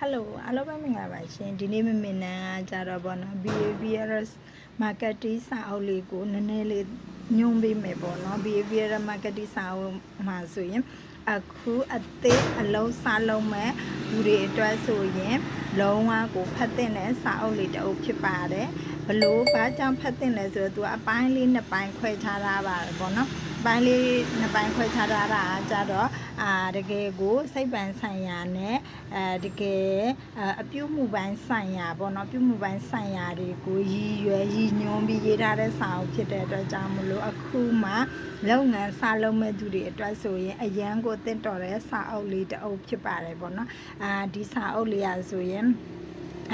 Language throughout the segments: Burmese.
Hello အားလုံးပဲမင်္ဂလာပါရှင်ဒီနေ့မမင်းနန်းကြတော့ပေါ့နော် behavioral marketing စာအုပ်လေးကိုနည်းနည်းလေးညွှန်းပေးမယ်ပေါ့နော် behavioral marketing စာအုပ်မှာဆိုရင်အခုအသေးအလုံးစားလုံးမဲ့လူတွေအတွက်ဆိုရင်လုံးဝကိုဖတ်တဲ့စာအုပ်လေးတစ်အုပ်ဖြစ်ပါတယ်ဘလို့ဘာကြောင့်ဖတ်တဲ့လဲဆိုတော့သူအပိုင်းလေးနှစ်ပိုင်းခွဲခြားထားပါတယ်ပေါ့နော်ပိုင်းလေးနှစ်ပိုင်းခွဲခြားထားတာကြတော့တကယ်ကိုစိတ်ပန်ဆိုင်ရာနဲ့တကယ်အပြုမှုပိုင်းဆိုင်ရာပေါ့နော်ပြုမှုပိုင်းဆိုင်ရာတွေကိုရည်ရွယ်ရည်ညွှန်းပြီးရေးထားတဲ့စာအုပ်ဖြစ်တဲ့အတွက်ကြောင့်မလို့အခုမှလုပ်ငန်းစာလုံးမဲ့သူတွေအတွက်ဆိုရင်အရန်ကိုတင့်တော်တဲ့စာအုပ်လေးတစ်အုပ်ဖြစ်ပါတယ်ပေါ့နော်ဒီစာအုပ်လေးရဆိုရင်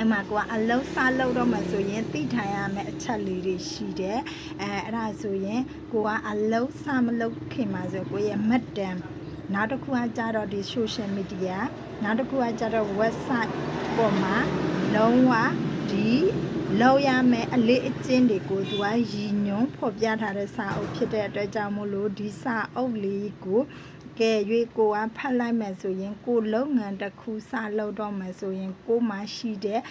အမှကအလုံးစားလုံးတော့မှဆိုရင်သိထိုင်ရမယ့်အချက်လေးတွေရှိတယ်အဲ့ဒါဆိုရင်ကိုကအလုံးစားမလုပ်ခင်မှာဆိုကိုရဲ့မှတ်တမ်းနောက်တစ်ခုကကြတော့ဒီ social media နောက်တစ်ခုကကြတော့ website ပေါ်မှာလုံးဝဒီလောက်ရမယ့်အလေးအကျင့်တွေကိုသူကရည်ညွှန်းဖော်ပြထားတဲ့စာအုပ်ဖြစ်တဲ့အတွက်ကြောင့်မို့လို့ဒီစာအုပ်လေးကိုကဲ၍ကိုကဖတ်လိုက်မယ်ဆိုရင်ကိုလုပ်ငန်းတစ်ခုစလုပ်တော့မယ်ဆိုရင်ကိုမှရှိတဲ့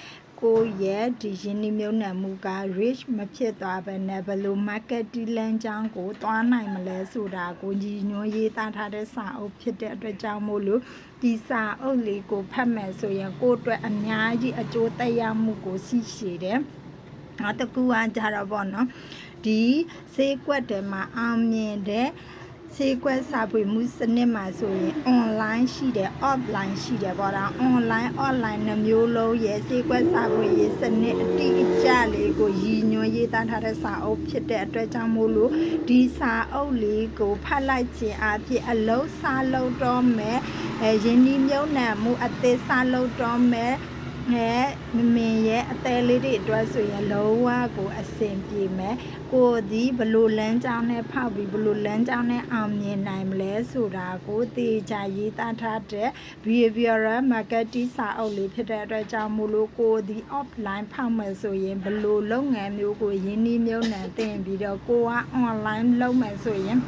ကိုရဲ့ဒီရင်းနှီးမြှုပ်နှံမှုက rich မဖြစ်သွားဘဲနဲ့ဘယ်လို marketing လမ်းကြောင်းကိုသွားနိုင်မလဲဆိုတာကိုညီညွှန်းရေးသားထားတဲ့စာအုပ်ဖြစ်တဲ့အတွက်ကြောင့်မို့လို့ဒီစာအုပ်လေးကိုဖတ်မယ်ဆိုရင်ကိုအတွက်အများကြီးအကျိုးသက်ရောက်မှုကိုရှိစေတယ်နောက်တစ်ခုကကြတော့ပေါ့နော်ဒီဈေးကွက်တွေမှာအောင်မြင်တဲ့ဈေးကွက်စာပွေမှုစနစ်မှာဆိုရင် online ရှိတယ် offline ရှိတယ်ပေါ့ဒါ online offline နှမျိုးလုံးရဲ့ဈေးကွက်စာပွေရေးစနစ်အတိအကျလေးကိုရည်ညွှန်းရေးသားထားတဲ့စာအုပ်ဖြစ်တဲ့အတွက်ကြောင့်မို့လို့ဒီစာအုပ်လေးကိုဖတ်လိုက်ခြင်းအဖြစ်အလုံးစားလုံးတော့မယ်ရင်းနှီးမြှုပ်နှံမှုအသေးစားလုံးတော့မယ်မမင်းရဲ့အသေးလေးတွေအတွက်ဆိုရင်လုံးဝကိုအဆင်ပြေမယ်ကိုဒီဘလို့လမ်းကြောင်းနဲ့ဖောက်ပြီးဘလို့လမ်းကြောင်းနဲ့အောင်မြင်နိုင်မလဲဆိုတာကိုသိချာရေးသားထားတဲ့ behavioral marketing စာအုပ်လေးဖြစ်တဲ့အတွက်ကြောင့်မို့လို့ကိုဒီ offline ဖောက်မယ်ဆိုရင်ဘလို့လုပ်ငန်းမျိုးကိုရင်းနှီးမြှုပ်နှံတင်ပြီးတော့ကိုက online လုပ်မယ်ဆိုရင်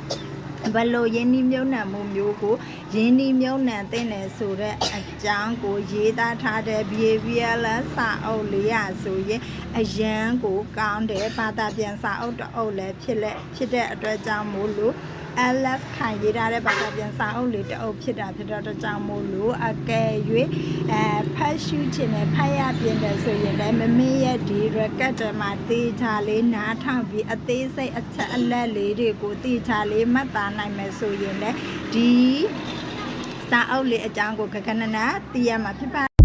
ဘလို့ရင်းနှီးမြှုပ်နှံမှုမျိုးကိုရင်းနှီးမြှုပ်နှံတဲ့နယ်ဆိုတဲ့အကြောင်းကိုရေးသားထားတဲ့ behavioral စာအုပ်လေးရဆိုရင်အရန်ကိုကောင်းတဲ့ဘာသာပြန်စာအုပ်တစ်အုပ်လည်းဖြစ်တဲ့အတွက်ကြောင့်မို့လို့LS ခိုင်ရေးထားတဲ့ဘာသာပြန်စာအုပ်လေးတစ်အုပ်ဖြစ်တဲ့ကြောင့်မို့လို့အကယ်၍ဖတ်ရှုခြင်းနဲ့ဖတ်ရပြင်တယ်ဆိုရင်လည်းမမင်းရဲ့ဒီ record တွေမှာတေချာလေးနားထောင်ပြီးအသေးစိတ်အချက်အလက်လေးတွေကိုတေချာလေးမှတ်သားနိုင်မယ်ဆိုရင်လည်းဒီစာအုပ်လေးအကြောင်းကိုခဏခဏသိရမှာဖြစ်ပါ